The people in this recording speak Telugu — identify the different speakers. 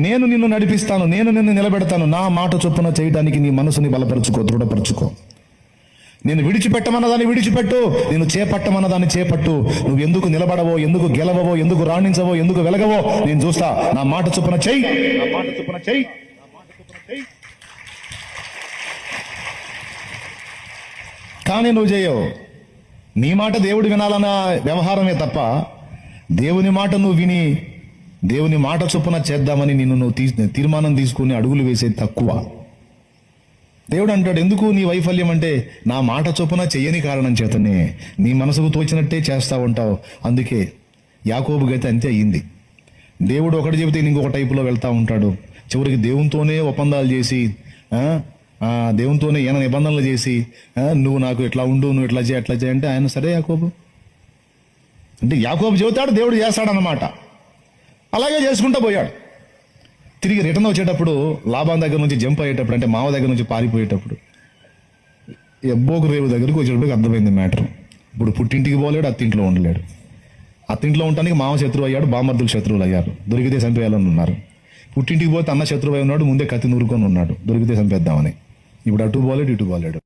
Speaker 1: నేను నిన్ను నడిపిస్తాను, నేను నిన్ను నిలబెడతాను. నా మాట చొప్పున చేయడానికి నీ మనసుని బలపరుచుకో, దృఢపరుచుకో. నేను విడిచిపెట్టమన్న దాన్ని విడిచిపెట్టు, నేను చేపట్టమన్న దాన్ని చేపట్టు. నువ్వు ఎందుకు నిలబడవో, ఎందుకు గెలవవో, ఎందుకు రాణించవో, ఎందుకు వెలగవో నేను చూస్తా. నా మాట చొప్పున చెయ్యి, నా మాట చొప్పున చెయ్యి. కానీ నువ్వు చేయవు. నీ మాట దేవుడు వినాలన్న వ్యవహారమే తప్ప దేవుని మాట నువ్వు విని దేవుని మాట చొప్పున చేద్దామని నువ్వు తీర్మానం తీసుకుని అడుగులు వేసేది తక్కువ. దేవుడు అంటాడు, ఎందుకు నీ వైఫల్యం అంటే నా మాట చొప్పున చెయ్యని కారణం చేతనే. నీ మనసుకు తోచినట్టే చేస్తా ఉంటావు. అందుకే యాకోబు గతి అంతే అయ్యింది. దేవుడు ఒకటి చెబితే ఇంకొక టైపులో వెళ్తా ఉంటాడు. చివరికి దేవునితోనే ఒప్పందాలు చేసి, దేవునితోనే ఏమైనా నిబంధనలు చేసి, నువ్వు నాకు ఇట్లా ఉండు, నువ్వు ఇట్లా చేయి, అట్లా చేయంటే ఆయన సరే యాకోబు అంటే యాకోబు చెబుతాడు, దేవుడు చేస్తాడన్నమాట. అలాగే చేసుకుంటూ పోయాడు. తిరిగి రిటర్న్ వచ్చేటప్పుడు లాభం దగ్గర నుంచి జంప్ అయ్యేటప్పుడు, అంటే మావ దగ్గర నుంచి పారిపోయేటప్పుడు ఎబ్బోకు రేవు దగ్గరికి వచ్చేటప్పుడు అర్థమైంది మ్యాటర్. ఇప్పుడు పుట్టింటికి పోలేడు, అత్తింట్లో ఉండలేడు. అత్తింట్లో ఉండటానికి మామ శత్రువు అయ్యాడు, బామర్దులు శత్రువులు అయ్యారు. దొరికితే చంపేయాలని ఉన్నారు. పుట్టింటికి పోతే అన్న శత్రువు అయి ఉన్నాడు, ముందే కత్తి నూరుకొని ఉన్నాడు, దొరికితే చంపేద్దామని. ఇప్పుడు అటు పోలేడు, ఇటు పోలేడు.